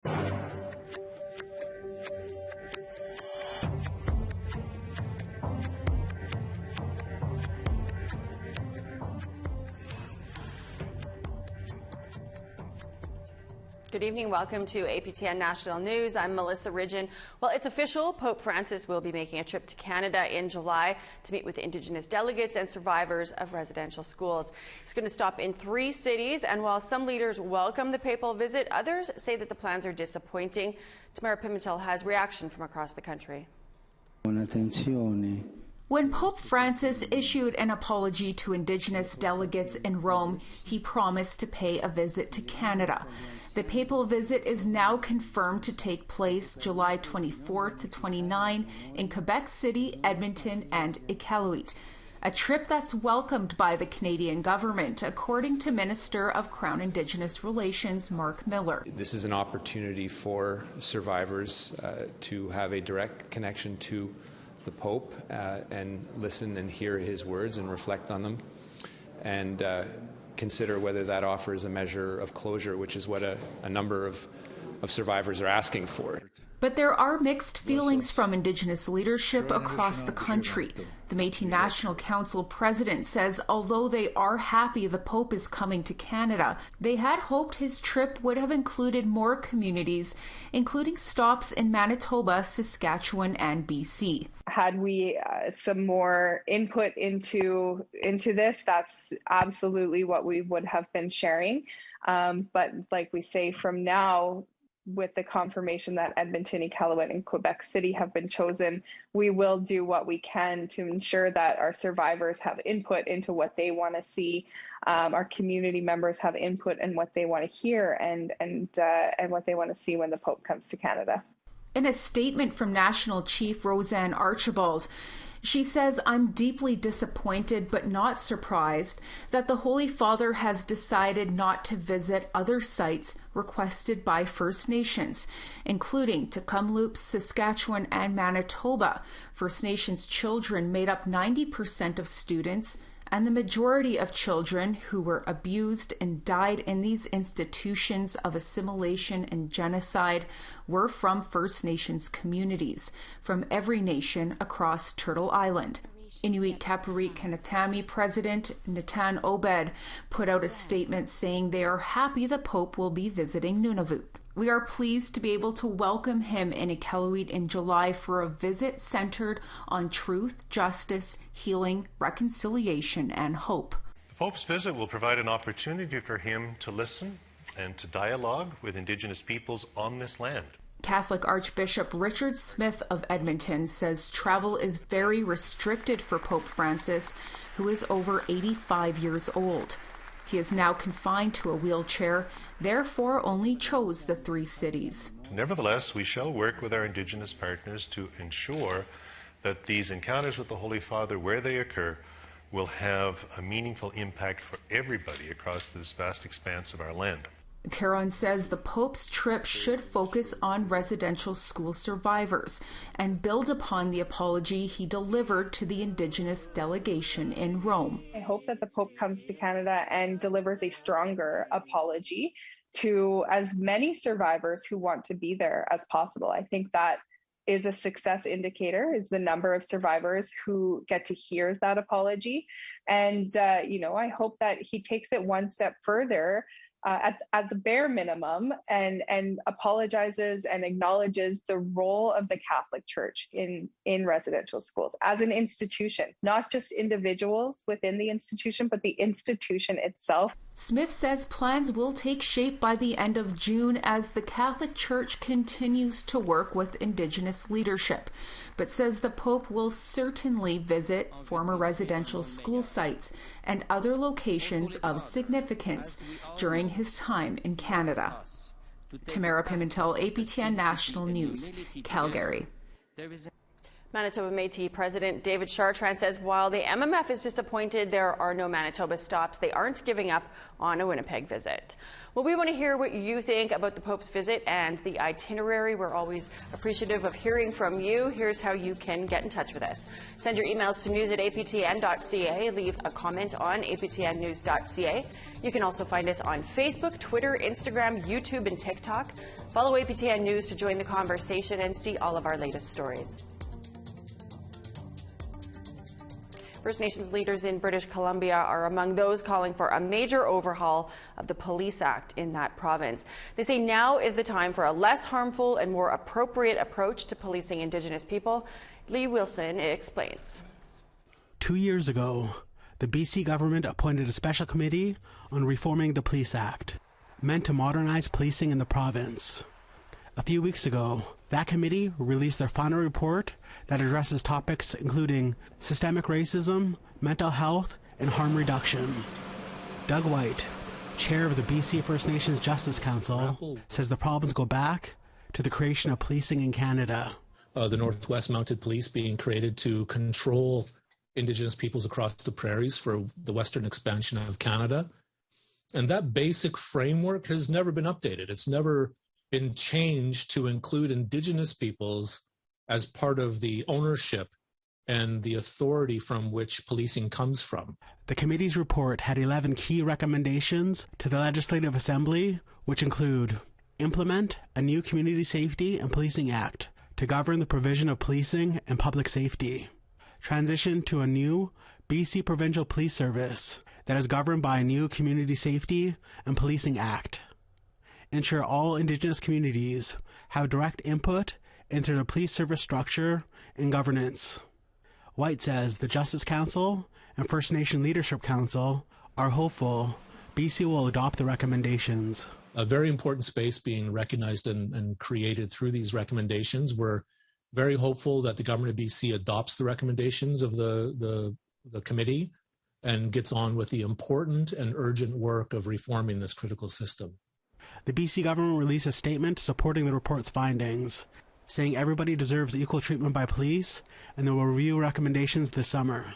Good evening. Welcome to APTN National News. I'm Melissa Ridgen. Well, it's official. Pope Francis will be making a trip to Canada in July to meet with Indigenous delegates and survivors of residential schools. He's going to stop in 3 cities, and while some leaders welcome the papal visit, others say that the plans are disappointing. Tamara Pimentel has reaction from across the country. When Pope Francis issued an apology to Indigenous delegates in Rome, he promised to pay a visit to Canada. The papal visit is now confirmed to take place July 24th to 29 in Quebec City, Edmonton, and Iqaluit. A trip that's welcomed by the Canadian government, according to Minister of Crown Indigenous Relations Mark Miller. This is an opportunity for survivors to have a direct connection to the Pope and listen and hear his words and reflect on them, and consider whether that offers a measure of closure, which is what a number of survivors are asking for. But there are mixed feelings from Indigenous leadership across the country. The Métis National Council president says although they are happy the Pope is coming to Canada, they had hoped his trip would have included more communities, including stops in Manitoba, Saskatchewan, and BC. Had we some more input into this, that's absolutely what we would have been sharing. But like we say, from now, with the confirmation that Edmonton, Iqaluit, and Quebec City have been chosen, we will do what we can to ensure that our survivors have input into what they want to see, our community members have input in what they want to hear, and what they want to see when the Pope comes to Canada. In a statement from National Chief Roseanne Archibald, she says, "I'm deeply disappointed but not surprised that the Holy Father has decided not to visit other sites requested by First Nations, including Tk'emlúps, Saskatchewan, and Manitoba. First Nations children made up 90% of students, and the majority of children who were abused and died in these institutions of assimilation and genocide were from First Nations communities, from every nation across Turtle Island." Inuit Tapiriit Kanatami President Natan Obed put out a statement saying they are happy the Pope will be visiting Nunavut. "We are pleased to be able to welcome him in Iqaluit in July for a visit centered on truth, justice, healing, reconciliation, and hope." The Pope's visit will provide an opportunity for him to listen and to dialogue with Indigenous peoples on this land. Catholic Archbishop Richard Smith of Edmonton says travel is very restricted for Pope Francis, who is over 85 years old. He is now confined to a wheelchair, therefore only chose the 3 cities. Nevertheless, we shall work with our Indigenous partners to ensure that these encounters with the Holy Father, where they occur, will have a meaningful impact for everybody across this vast expanse of our land. Caron says the Pope's trip should focus on residential school survivors and build upon the apology he delivered to the Indigenous delegation in Rome. I hope that the Pope comes to Canada and delivers a stronger apology to as many survivors who want to be there as possible. I think that is a success indicator, is the number of survivors who get to hear that apology. And, I hope that he takes it one step further at the bare minimum and apologizes and acknowledges the role of the Catholic Church in residential schools as an institution, not just individuals within the institution, but the institution itself. Smith says plans will take shape by the end of June as the Catholic Church continues to work with Indigenous leadership, but says the Pope will certainly visit former residential school sites and other locations of significance during his time in Canada. Tamara Pimentel, APTN National News, Calgary. Manitoba Métis President David Chartrand says while the MMF is disappointed there are no Manitoba stops, they aren't giving up on a Winnipeg visit. Well, we want to hear what you think about the Pope's visit and the itinerary. We're always appreciative of hearing from you. Here's how you can get in touch with us. Send your emails to news@aptn.ca. Leave a comment on aptnnews.ca. You can also find us on Facebook, Twitter, Instagram, YouTube, and TikTok. Follow APTN News to join the conversation and see all of our latest stories. First Nations leaders in British Columbia are among those calling for a major overhaul of the Police Act in that province. They say now is the time for a less harmful and more appropriate approach to policing Indigenous people. Lee Wilson explains. 2 years ago, the BC government appointed a special committee on reforming the Police Act, meant to modernize policing in the province. A few weeks ago, that committee released their final report that addresses topics including systemic racism, mental health, and harm reduction. Doug White, chair of the BC First Nations Justice Council, says the problems go back to the creation of policing in Canada. The Northwest Mounted Police being created to control Indigenous peoples across the prairies for the western expansion of Canada. And that basic framework has never been updated. It's never been changed to include Indigenous peoples as part of the ownership and the authority from which policing comes from. The committee's report had 11 key recommendations to the Legislative Assembly, which include implement a new Community Safety and Policing Act to govern the provision of policing and public safety, transition to a new BC Provincial Police Service that is governed by a new Community Safety and Policing Act, ensure all Indigenous communities have direct input into the police service structure and governance. White says the Justice Council and First Nation Leadership Council are hopeful BC will adopt the recommendations. A very important space being recognized and created through these recommendations. We're very hopeful that the government of BC adopts the recommendations of the committee and gets on with the important and urgent work of reforming this critical system. The BC government released a statement supporting the report's findings, saying everybody deserves equal treatment by police, and they will review recommendations this summer.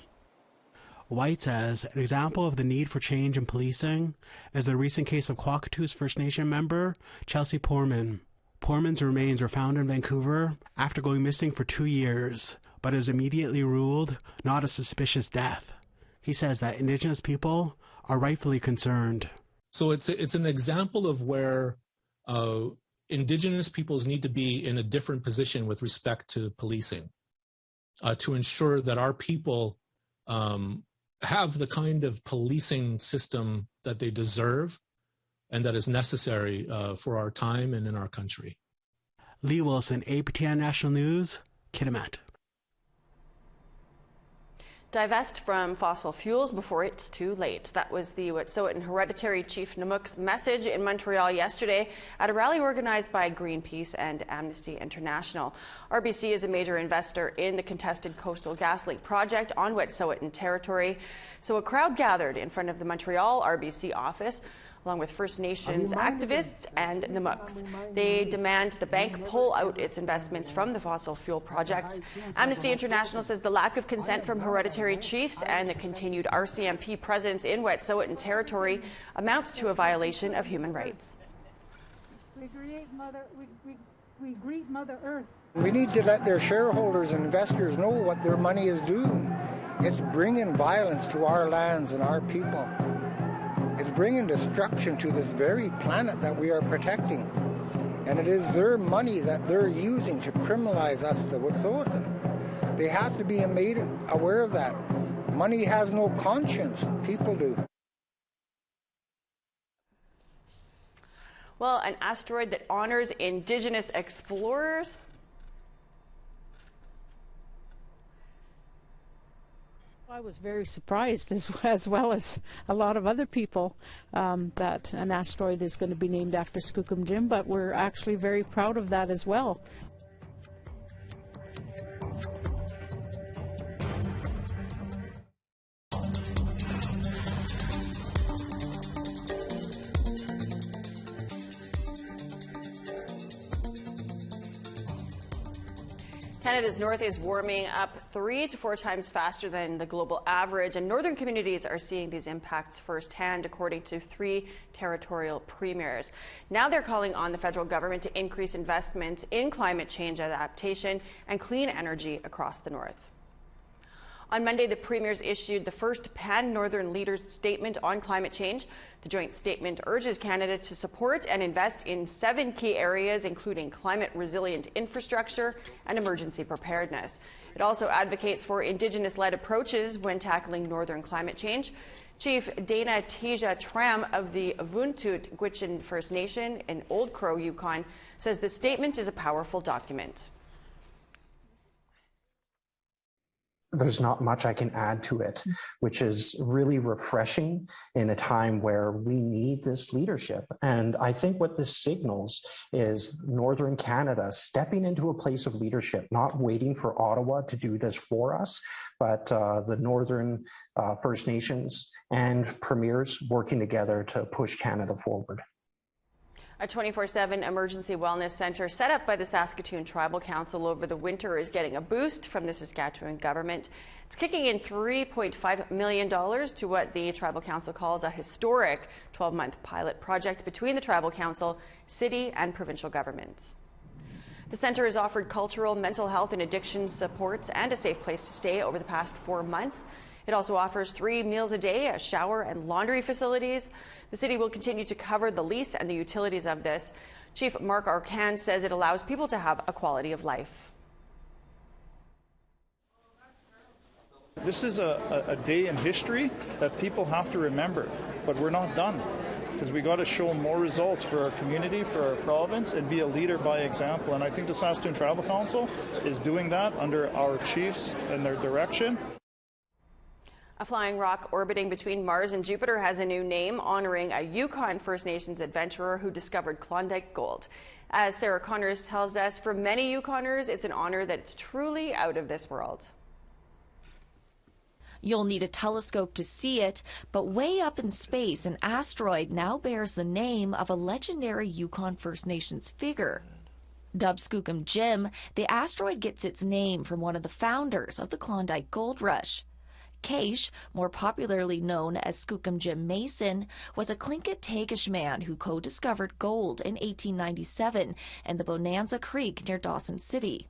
White says an example of the need for change in policing is the recent case of Kwakatu's First Nation member, Chelsea Poorman. Poorman's remains were found in Vancouver after going missing for 2 years, but is immediately ruled not a suspicious death. He says that Indigenous people are rightfully concerned. So it's an example of where Indigenous peoples need to be in a different position with respect to policing, to ensure that our people have the kind of policing system that they deserve and that is necessary for our time and in our country. Lee Wilson, APTN National News, Kitimat. Divest from fossil fuels before it's too late. That was the Wet'suwet'en Hereditary Chief Na'Mook's message in Montreal yesterday at a rally organized by Greenpeace and Amnesty International. RBC is a major investor in the contested Coastal GasLink project on Wet'suwet'en territory. So a crowd gathered in front of the Montreal RBC office, along with First Nations activists and Na'Mooks. They demand the bank pull out its investments from the fossil fuel projects. Amnesty International says the lack of consent from hereditary chiefs and the continued RCMP presence in Wet'suwet'en territory amounts to a violation of human rights. We greet Mother Earth. We need to let their shareholders and investors know what their money is doing. It's bringing violence to our lands and our people. It's bringing destruction to this very planet that we are protecting. And it is their money that they're using to criminalize us, the Wet'suwet'en. They have to be made aware of that. Money has no conscience. People do. Well, an asteroid that honors Indigenous explorers. I was very surprised, as well as a lot of other people, that an asteroid is going to be named after Skookum Jim, but we're actually very proud of that as well. Canada's north is warming up 3 to 4 times faster than the global average, and northern communities are seeing these impacts firsthand, according to 3 territorial premiers. Now they're calling on the federal government to increase investments in climate change adaptation and clean energy across the north. On Monday, the premiers issued the first pan-Northern leaders statement on climate change. The joint statement urges Canada to support and invest in 7 key areas, including climate-resilient infrastructure and emergency preparedness. It also advocates for Indigenous-led approaches when tackling Northern climate change. Chief Dana Tija Tram of the Vuntut Yukon First Nation in Old Crow, Yukon, says the statement is a powerful document. There's not much I can add to it, which is really refreshing in a time where we need this leadership. And I think what this signals is Northern Canada stepping into a place of leadership, not waiting for Ottawa to do this for us, but the Northern First Nations and premiers working together to push Canada forward. A 24/7 emergency wellness centre set up by the Saskatoon Tribal Council over the winter is getting a boost from the Saskatchewan government. It's kicking in $3.5 million to what the Tribal Council calls a historic 12-month pilot project between the Tribal Council, city and provincial governments. The centre has offered cultural, mental health and addiction supports and a safe place to stay over the past 4 months. It also offers 3 meals a day, a shower and laundry facilities. The city will continue to cover the lease and the utilities of this. Chief Mark Arcan says it allows people to have a quality of life. This is a day in history that people have to remember, but we're not done, because we got to show more results for our community, for our province, and be a leader by example. And I think the Saskatoon Tribal Council is doing that under our chiefs and their direction. A flying rock orbiting between Mars and Jupiter has a new name, honoring a Yukon First Nations adventurer who discovered Klondike gold. As Sarah Connors tells us, for many Yukoners, it's an honor that's truly out of this world. You'll need a telescope to see it, but way up in space, an asteroid now bears the name of a legendary Yukon First Nations figure. Dubbed Skookum Jim, the asteroid gets its name from one of the founders of the Klondike Gold Rush. Keish, more popularly known as Skookum Jim Mason, was a Tlingit Tagish man who co-discovered gold in 1897 in the Bonanza Creek near Dawson City.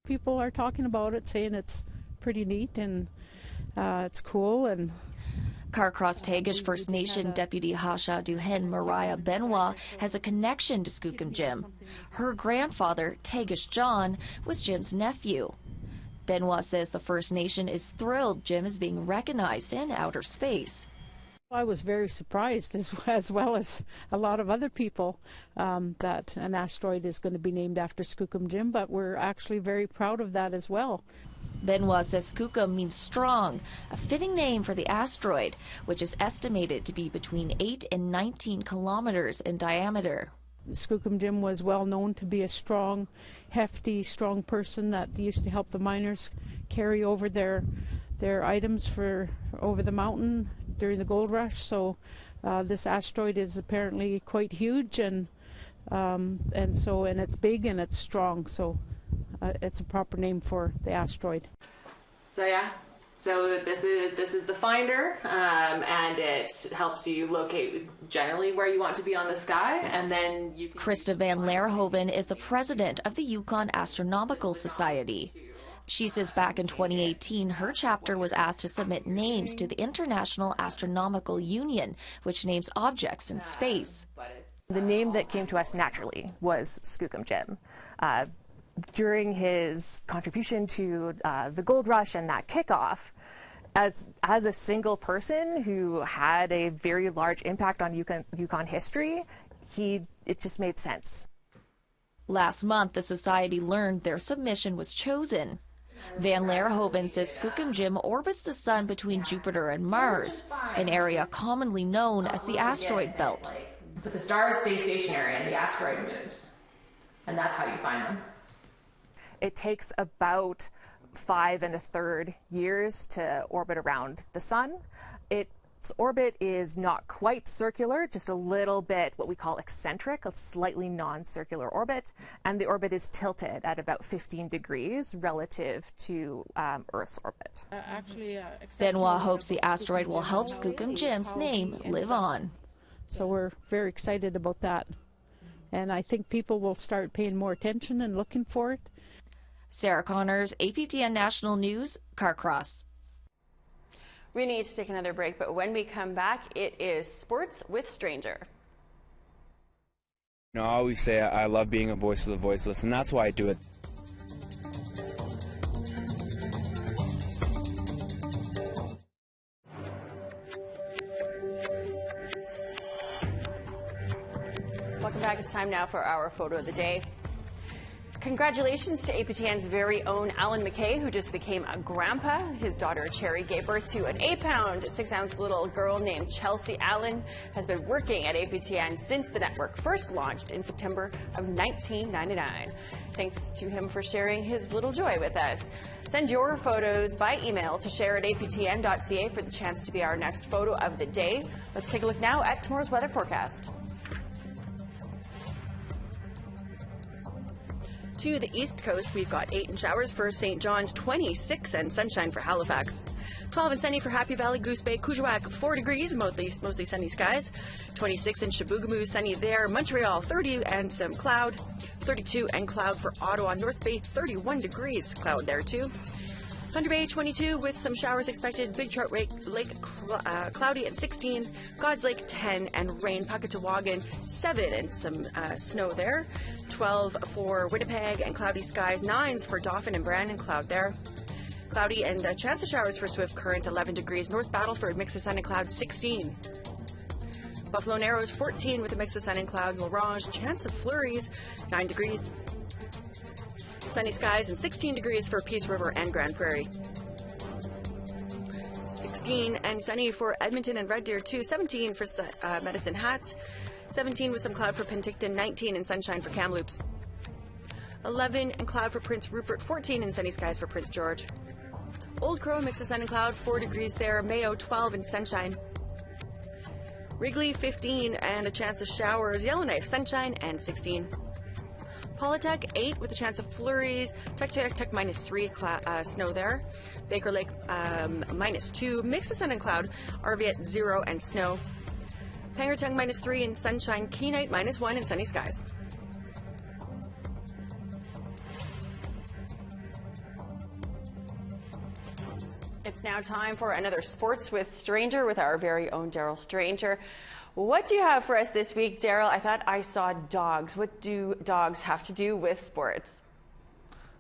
People are talking about it, saying it's pretty neat and it's cool. And Carcross Tagish First Nation Deputy Hasha Duhen Mariah Benoit has a connection to Skookum Jim. Her grandfather, Tagish John, was Jim's nephew. Benoit says the First Nation is thrilled Jim is being recognized in outer space. I was very surprised, as well as a lot of other people, that an asteroid is going to be named after Skookum Jim, but we're actually very proud of that as well. Benoit says Skookum means strong, a fitting name for the asteroid, which is estimated to be between 8 and 19 kilometers in diameter. Skookum Jim was well known to be a strong, hefty, strong person that used to help the miners carry over their items over the mountain during the gold rush. So this asteroid is apparently quite huge, and it's big and it's strong. So it's a proper name for the asteroid. So this is the finder, and it helps you locate generally where you want to be on the sky, and then you can... Krista Van Leerhoven is the president of the Yukon Astronomical Society. She says back in 2018, her chapter was asked to submit names to the International Astronomical Union, which names objects in space. The name that came to us naturally was Skookum Jim. During his contribution to the gold rush and that kickoff, as a single person who had a very large impact on Yukon history, it just made sense. Last month, the Society learned their submission was chosen. Van Leerhoven says Skookum Jim orbits the sun between Jupiter and Mars, an area commonly known as the asteroid belt. But the stars stay stationary and the asteroid moves, and that's how you find them. It takes about 5 1/3 years to orbit around the sun. Its orbit is not quite circular, just a little bit what we call eccentric, a slightly non-circular orbit, and the orbit is tilted at about 15 degrees relative to Earth's orbit. Benoit hopes the asteroid will help Skookum Jim's name live on. So we're very excited about that. And I think people will start paying more attention and looking for it. Sarah Connors, APTN National News, Carcross. We need to take another break, but when we come back, it is Sports with Stranger. I always say I love being a voice of the voiceless, and that's why I do it. Welcome back. It's time now for our photo of the day. Congratulations to APTN's very own Alan McKay, who just became a grandpa. His daughter Cherry gave birth to an 8-pound, 6-ounce little girl named Chelsea. Allen has been working at APTN since the network first launched in September of 1999. Thanks to him for sharing his little joy with us. Send your photos by email to share@aptn.ca for the chance to be our next photo of the day. Let's take a look now at tomorrow's weather forecast. To the east coast, we've got 8 and showers for St. John's, 26 and sunshine for Halifax, 12 and sunny for Happy Valley, Goose Bay, Kuujjuaq, 4 degrees, mostly sunny skies, 26 in Chibougamau, sunny there, Montreal, 30 and some cloud, 32 and cloud for Ottawa, North Bay, 31 degrees, cloud there too. Thunder Bay, 22 with some showers expected. Big Trout Lake cloudy at 16. God's Lake, 10 and rain. Puckatawagan, 7 and some snow there. 12 for Winnipeg and cloudy skies. 9s for Dauphin and Brandon, cloud there. Cloudy and a chance of showers for Swift Current, 11 degrees. North Battleford, mix of sun and cloud, 16. Buffalo Narrows, 14 with a mix of sun and cloud. Larange, chance of flurries, 9 degrees. Sunny skies and 16 degrees for Peace River and Grand Prairie. 16 and sunny for Edmonton and Red Deer too. 17 for Medicine Hat. 17 with some cloud for Penticton. 19 and sunshine for Kamloops. 11 and cloud for Prince Rupert. 14 and sunny skies for Prince George. Old Crow, mix of sun and cloud, 4 degrees there. Mayo, 12 and sunshine. Wrigley, 15 and a chance of showers. Yellowknife, sunshine and 16. Paulatuk, 8 with a chance of flurries. Tuktoyaktuk, -3, snow there. Baker Lake, -2. Mix of sun and cloud. Arviat, 0 and snow. Pangertung, -3 and sunshine. Kenite, -1 and sunny skies. It's now time for another Sports with Stranger with our very own Daryl Stranger. What do you have for us this week, Daryl? I thought I saw dogs. What do dogs have to do with sports?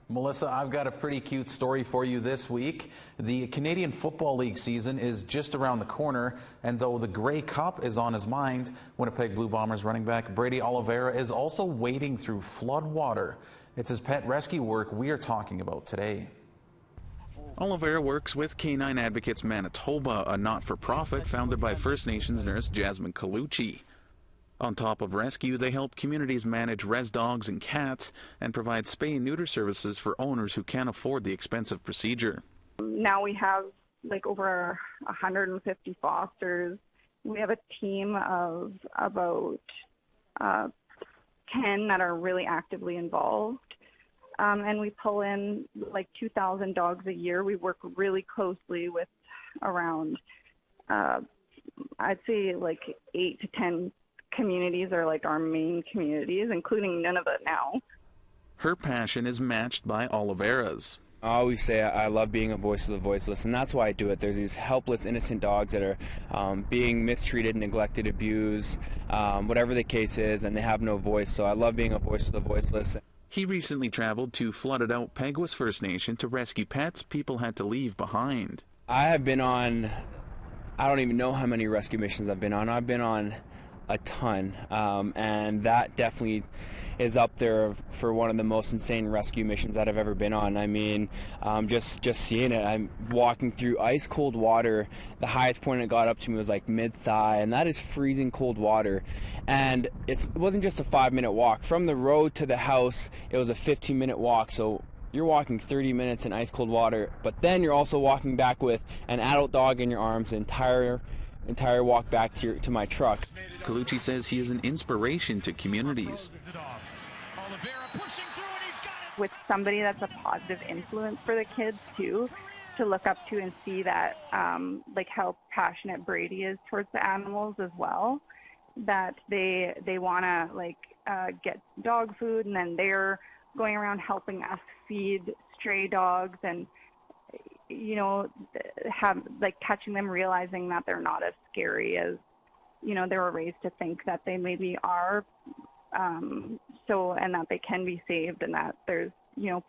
Melissa, I've got a pretty cute story for you this week. The Canadian Football League season is just around the corner, and though the Grey Cup is on his mind, Winnipeg Blue Bombers running back Brady Oliveira is also wading through flood water. It's his pet rescue work we are talking about today. Oliveira works with Canine Advocates Manitoba, a not-for-profit founded by First Nations nurse Jasmine Colucci. On top of rescue, they help communities manage res dogs and cats and provide spay and neuter services for owners who can't afford the expensive procedure. Now we have like over 150 fosters. We have a team of about 10 that are really actively involved. And we pull in like 2,000 dogs a year. We work really closely with around, I'd say like 8 to 10 communities are like our main communities, including Nunavut now. Her passion is matched by Oliveira's. I always say I love being a voice of the voiceless, and that's why I do it. There's these helpless, innocent dogs that are being mistreated, neglected, abused, whatever the case is, and they have no voice. So I love being a voice of the voiceless. He recently traveled to flooded-out Peguis First Nation to rescue pets people had to leave behind. I have been on, I don't even know how many rescue missions I've been on. I've been on a ton, and that definitely is up there for one of the most insane rescue missions that I've ever been on. I mean, just seeing it, I'm walking through ice cold water. The highest point it got up to me was like mid-thigh, and that is freezing cold water. And it wasn't just a 5-minute walk. From the road to the house, it was a 15-minute walk. So you're walking 30 minutes in ice cold water, but then you're also walking back with an adult dog in your arms the entire walk back to my truck. Colucci says he is an inspiration to communities. With somebody that's a positive influence for the kids too, to look up to and see that like how passionate Brady is towards the animals as well, that they want to like get dog food, and then they're going around helping us feed stray dogs. And have touching them, realizing that they're not as scary as, they were raised to think that they maybe are. And that they can be saved, and that there's,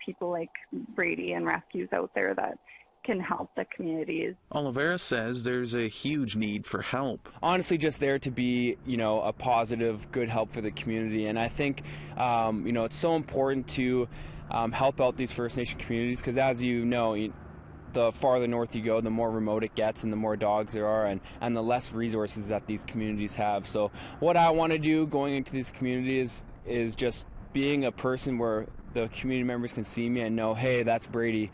people like Brady and rescues out there that can help the communities. Oliveira says there's a huge need for help. Honestly, just there to be, a positive, good help for the community. And I think, it's so important to help out these First Nation communities, because as you know, the farther north you go, the more remote it gets and the more dogs there are, and the less resources that these communities have. So what I want to do going into these communities is just being a person where the community members can see me and know, hey, that's Brady.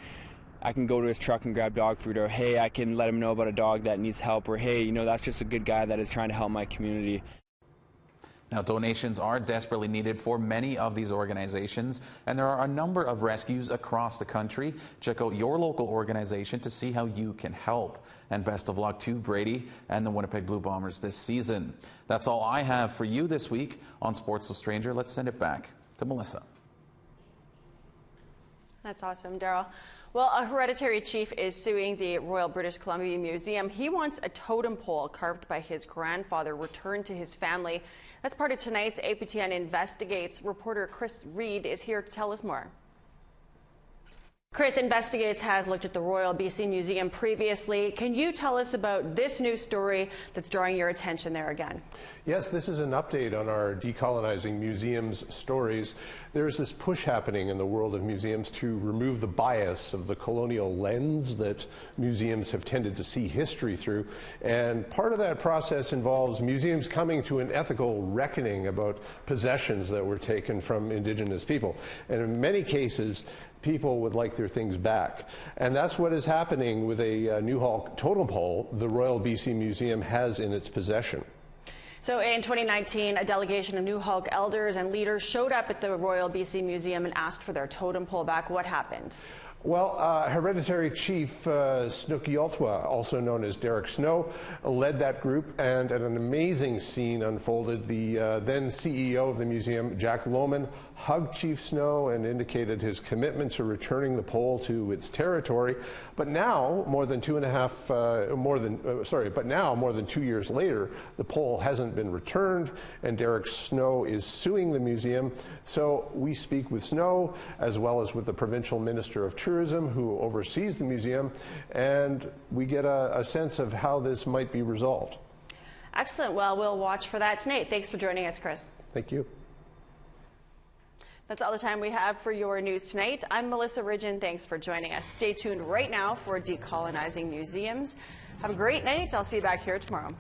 I can go to his truck and grab dog food, or hey, I can let him know about a dog that needs help, or hey, that's just a good guy that is trying to help my community. Now, donations are desperately needed for many of these organizations, and there are a number of rescues across the country. Check out your local organization to see how you can help. And best of luck to Brady and the Winnipeg Blue Bombers this season. That's all I have for you this week on Sports with Stranger. Let's send it back to Melissa. That's awesome, Daryl. Well, a hereditary chief is suing the Royal British Columbia Museum. He wants a totem pole carved by his grandfather returned to his family. That's part of tonight's APTN Investigates. Reporter Chris Reed is here to tell us more. Chris, Investigates has looked at the Royal BC Museum previously. Can you tell us about this new story that's drawing your attention there again? Yes, this is an update on our Decolonizing Museums stories. There's this push happening in the world of museums to remove the bias of the colonial lens that museums have tended to see history through. And part of that process involves museums coming to an ethical reckoning about possessions that were taken from Indigenous people. And in many cases, people would like their things back. And that's what is happening with a Newhall totem pole the Royal BC Museum has in its possession. So in 2019, a delegation of Newhall elders and leaders showed up at the Royal BC Museum and asked for their totem pole back. What happened? Well, Hereditary Chief Snook-Yaltwa, also known as Derek Snow, led that group, and an amazing scene unfolded. The then CEO of the museum, Jack Lohman, hugged Chief Snow and indicated his commitment to returning the pole to its territory. But now, more than 2 years later, the pole hasn't been returned, and Derek Snow is suing the museum. So we speak with Snow, as well as with the Provincial Minister of Tourism, who oversees the museum, and we get a sense of how this might be resolved. Excellent. Well, we'll watch for that tonight. Thanks for joining us, Chris. Thank you. That's all the time we have for your news tonight. I'm Melissa Ridgen. Thanks for joining us. Stay tuned right now for Decolonizing Museums. Have a great night. I'll see you back here tomorrow.